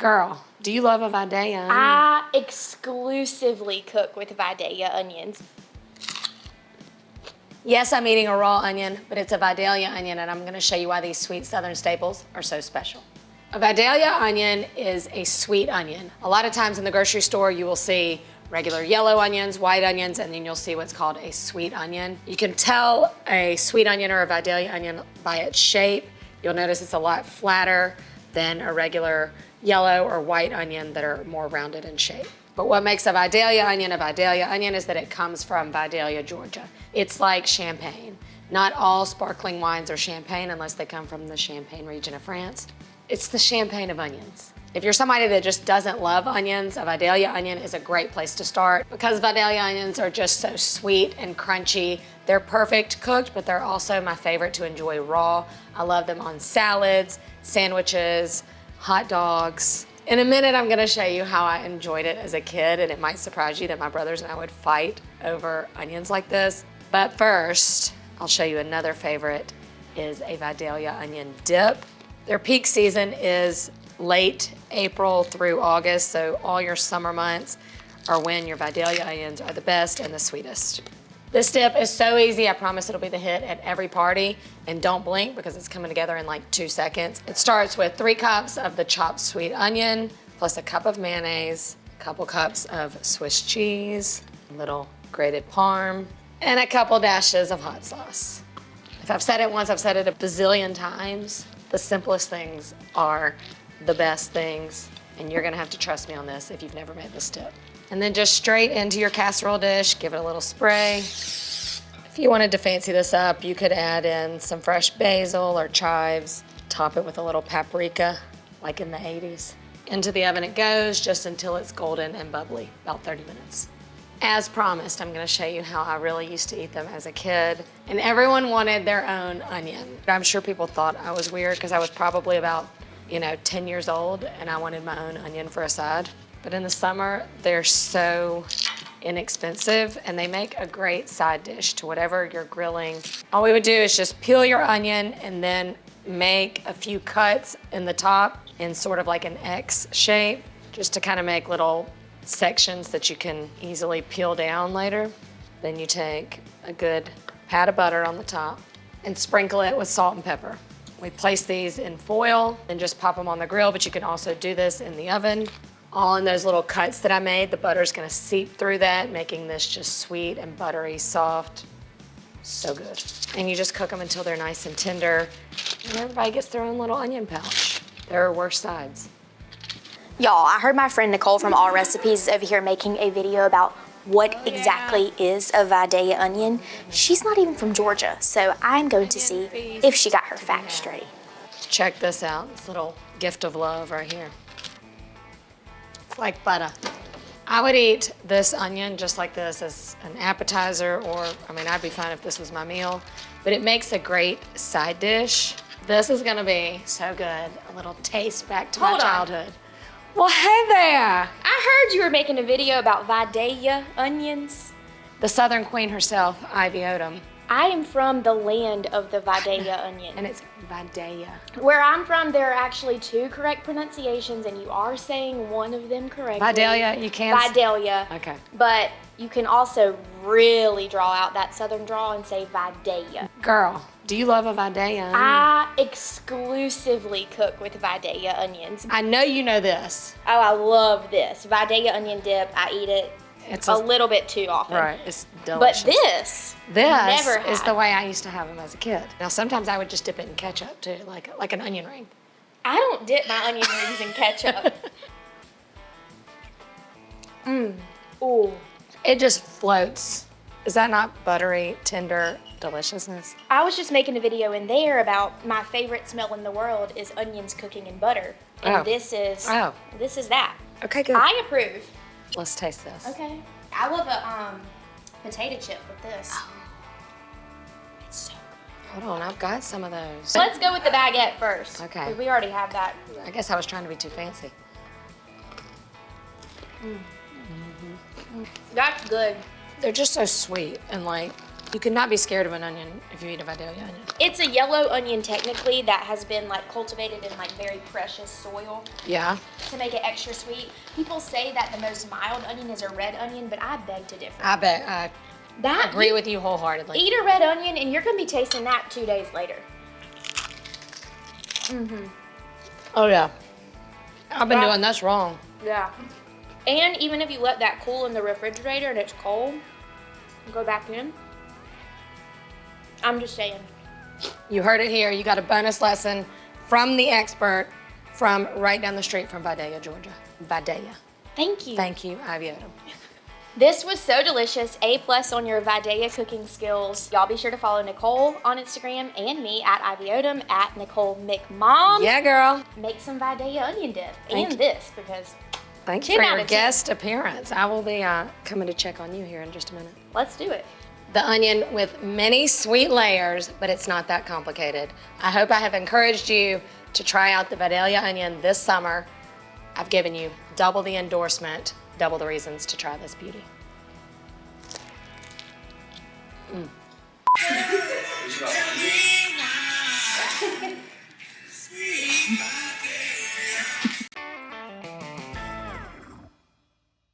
Girl, do you love a Vidalia onion? I exclusively cook with Vidalia onions. Yes, I'm eating a raw onion, but it's a Vidalia onion, and I'm gonna show you why these sweet Southern staples are so special. A Vidalia onion is a sweet onion. A lot of times in the grocery store, you will see regular yellow onions, white onions, and then you'll see what's called a sweet onion. You can tell a sweet onion or a Vidalia onion by its shape. You'll notice it's a lot flatter than a regular yellow or white onion that are more rounded in shape. But what makes a Vidalia onion is that it comes from Vidalia, Georgia. It's like champagne. Not all sparkling wines are champagne unless they come from the Champagne region of France. It's the champagne of onions. If you're somebody that just doesn't love onions, a Vidalia onion is a great place to start because Vidalia onions are just so sweet and crunchy. They're perfect cooked, but they're also my favorite to enjoy raw. I love them on salads, sandwiches, hot dogs. In a minute, I'm gonna show you how I enjoyed it as a kid, and it might surprise you that my brothers and I would fight over onions like this. But first, I'll show you another favorite is a Vidalia onion dip. Their peak season is late April through August, so all your summer months are when your Vidalia onions are the best and the sweetest. This dip is so easy, I promise it'll be the hit at every party, and don't blink because it's coming together in like 2 seconds. It starts with 3 cups of the chopped sweet onion, plus a cup of mayonnaise, a couple cups of Swiss cheese, a little grated parm, and a couple dashes of hot sauce. If I've said it once, I've said it a bazillion times. The simplest things are the best things, and you're gonna have to trust me on this if you've never made this dip. And then just straight into your casserole dish, give it a little spray. If you wanted to fancy this up, you could add in some fresh basil or chives, top it with a little paprika, like in the 80s. Into the oven it goes, just until it's golden and bubbly, about 30 minutes. As promised, I'm gonna show you how I really used to eat them as a kid, and everyone wanted their own onion. I'm sure people thought I was weird because I was probably about 10 years old and I wanted my own onion for a side. But in the summer, they're so inexpensive and they make a great side dish to whatever you're grilling. All we would do is just peel your onion and then make a few cuts in the top in sort of like an X shape, just to kind of make little sections that you can easily peel down later. Then you take a good pat of butter on the top and sprinkle it with salt and pepper. We place these in foil and just pop them on the grill, but you can also do this in the oven. All in those little cuts that I made, the butter's gonna seep through that, making this just sweet and buttery, soft. So good. And you just cook them until they're nice and tender, and everybody gets their own little onion pouch. There are worse sides. Y'all, I heard my friend Nicole from Allrecipes over here making a video about what exactly is a Vidalia onion. She's not even from Georgia, so I'm going to see if she got her facts straight. Check this out, this little gift of love right here. It's like butter. I would eat this onion just like this as an appetizer, or, I'd be fine if this was my meal, but it makes a great side dish. This is gonna be so good, a little taste back to my childhood. Well, hey there. I heard you were making a video about Vidalia onions. The Southern Queen herself, Ivy Odom. I am from the land of the Vidalia onion. And it's Vidalia. Where I'm from, there are actually 2 correct pronunciations, and you are saying one of them correctly. Vidalia, you can? Vidalia. Okay. But you can also really draw out that Southern draw and say Vidalia. Girl, do you love a Vidalia onion? I exclusively cook with Vidalia onions. I know you know this. Oh, I love this. Vidalia onion dip, I eat it a little bit too often. Right, it's delicious. But this never had. Is the way I used to have them as a kid. Now, sometimes I would just dip it in ketchup too, like an onion ring. I don't dip my onion rings in ketchup. Ooh. It just floats. Is that not buttery, tender deliciousness? I was just making a video in there about my favorite smell in the world is onions cooking in butter. And this is that. Okay, good. I approve. Let's taste this. Okay. I love a potato chip with this. It's so good. Hold on, I've got some of those. Let's go with the baguette first. Okay. Because we already have that. I guess I was trying to be too fancy. That's good. They're just so sweet and You could not be scared of an onion if you eat a Vidalia onion. It's a yellow onion technically that has been like cultivated in like very precious soil Yeah. to make it extra sweet. People say that the most mild onion is a red onion, but I beg to differ. I bet I agree with you wholeheartedly. Eat a red onion and you're gonna be tasting that 2 days later. Oh yeah. I've been doing this wrong. Yeah. And even if you let that cool in the refrigerator and it's cold, go back in. I'm just saying. You heard it here. You got a bonus lesson from the expert from right down the street from Vidalia, Georgia. Vidalia. Thank you. Thank you, Ivy Odom. This was so delicious. A+ on your Vidalia cooking skills. Y'all be sure to follow Nicole on Instagram and me at Ivy Odom, at Nicole McMom. Yeah, girl. Make some Vidalia onion dip Thank and you. this because Thank you 10 for out your of 10. guest appearance. I will be coming to check on you here in just a minute. let's do it. The onion with many sweet layers, but it's not that complicated. I hope I have encouraged you to try out the Vidalia onion this summer. I've given you double the endorsement, double the reasons to try this beauty.